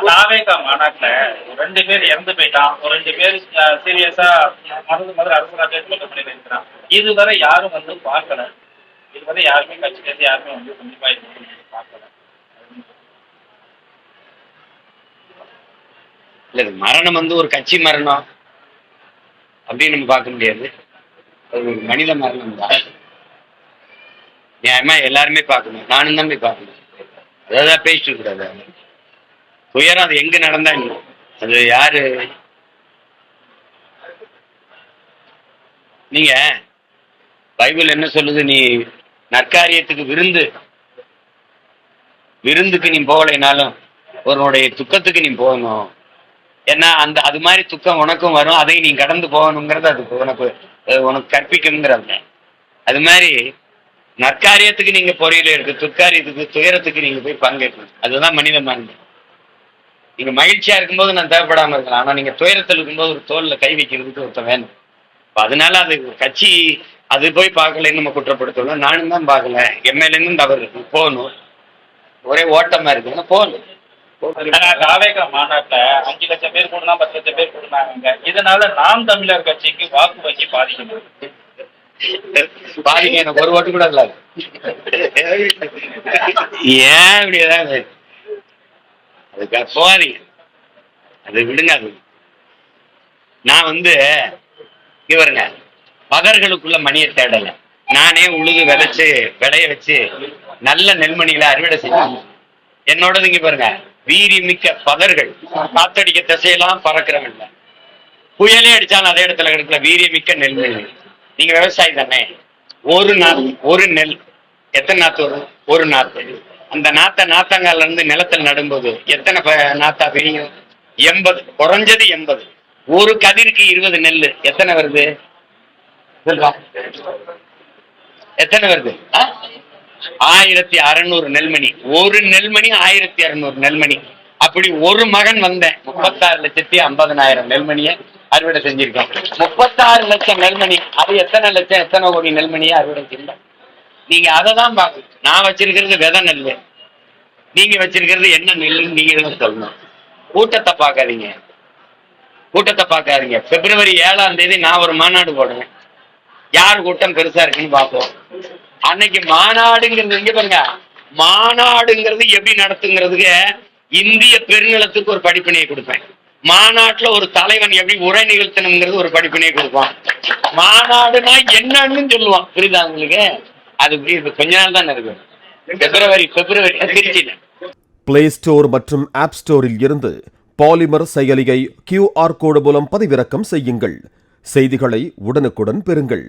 தாவேகா மாநாட்டுல 2 பேர் இறந்து போயிட்டான், ஒரு 2 பேர் சீரியஸா மருந்து அரசு இருக்கிறான். இதுவரை யாரும் வந்து பார்க்கல. இதுவரை யாருமே கட்சியிலேருந்து யாருமே வந்து கண்டிப்பா பார்க்கல. இல்ல மரணம் வந்து ஒரு கட்சி மரணம் அப்படின்னு நம்ம பார்க்க முடியாது. ஒரு மனித மரணம் தான். நியாயமா எல்லாருமே பார்க்கணும். நானும் தான் போய் பார்க்கணும். அதான் பேசிட்டு கூடாது. துயரம் அது எங்க நடந்தா அது யாரு? நீங்க பைபிள் என்ன சொல்லுது? நீ நற்காரியத்துக்கு விருந்துக்கு நீ போகலைனாலும் உன்னுடைய துக்கத்துக்கு நீ போகணும். ஏன்னா அது மாதிரி துக்கம் உனக்கும் வரும், அதை நீ கடந்து போகணுங்கிறது அது உனக்கு கற்பிக்குங்கிறது. அது மாதிரி நற்காரியத்துக்கு நீங்க பொறியில இருக்கு, துக்காரியத்துக்கு துயரத்துக்கு நீங்க போய் பங்கேற்கணும். அதுதான் மனித மரணம். நீங்க மகிழ்ச்சியா இருக்கும்போது நான் தேவைப்படாம இருக்கலாம், ஆனா நீங்க துயரத்தில் இருக்கும்போது ஒரு தோல்ல கை வைக்கிறதுக்கு ஒருத்தன் வேணும். அதனால அது கட்சி அது போய் பார்க்கலன்னு நம்ம குற்றப்படுத்தணும். நானும் தான் பார்க்கல, எம்எல்ஏன்னு தவறு இருக்கு, போகணும். ஒரே ஓட்டமா இருக்கு, போகணும். தாவேகா மாநாட்டுல 5 லட்சம் பேர் கூடனா 10 லட்சம் பேர் கூடுனாங்க. இதனால நாம் தமிழர் கட்சிக்கு வாக்கு வங்கி பாதிக்கப்படுது. பாதிக்க எனக்கு ஒரு ஓட்டு கூட இல்ல. ஏன் இப்படி ஏதாவது அதுக்கு போகாதீங்க, அது விடுங்க. அது நான் வந்து இவருங்க பதர்களுக்குள்ள மணியை தேடல. நானே உழுது விளைய வச்சு நல்ல நெல்மணிகளை அறுவடை செஞ்சேன். என்னோடது இங்க பாருங்க, வீரியமிக்க பதர்கள். காத்தடிக்க திசையெல்லாம் பறக்கிறவங்க, புயலே அடிச்சாலும் அதே இடத்துல இருக்கிற வீரியமிக்க நெல்மணி. நீங்க விவசாயி தானே? ஒரு நெல் எத்தனை நாத்து வரும்? ஒரு நாத்து. அந்த நாத்தாங்கால இருந்து நிலத்தில் நடும்போது எத்தனை நாத்தா பிரியும்? 80, குறைஞ்சது 80. ஒரு கதிருக்கு 20 நெல் எத்தனை வருது? எத்தனை வருது? 1600 நெல்மணி. ஒரு நெல்மணி 1600 நெல்மணி. அப்படி ஒரு மகன் வந்தேன், 36,50,000 நெல்மணியை அறுவடை செஞ்சிருக்கோம். 36 லட்சம் நெல்மணி, அது எத்தனை லட்சம் எத்தனை கோடி நெல்மணியை அறுவடை செஞ்சோம். நீங்க அதை தான் பார்க்கணும். நான் வச்சிருக்கிறது விதை நெல், நீங்க வச்சிருக்கிறது என்ன நெல்லுன்னு நீங்க தான் சொல்லணும். கூட்டத்தை பார்க்காதீங்க. பிப்ரவரி 7ஆம் தேதி நான் ஒரு மாநாடு போடுறேன். யார் கூட்டம் பெருசா இருக்குன்னு பார்ப்போம். அன்னைக்கு மாநாடுங்கிறது இங்க பாருங்க, மாநாடுங்கிறது எப்படி நடத்துங்கிறதுக்கு இந்திய பெருநிலத்துக்கு ஒரு படிப்பினையை கொடுப்பேன். மாநாட்டுல ஒரு தலைவன் எப்படி உரை நிகழ்த்தணுங்கிறது ஒரு படிப்பினையை கொடுப்பான். மாநாடுனா என்னன்னு சொல்லுவான். புரியுதா உங்களுக்கு? அது கொஞ்ச நாள் தான் இருக்கு. பிப்ரவரி திருச்சியில. பிளே ஸ்டோர் மற்றும் ஆப் ஸ்டோரில் இருந்து பாலிமர் செயலியை QR கோடு மூலம் பதிவிறக்கம் செய்யுங்கள். செய்திகளை உடனுக்குடன் பெறுங்கள்.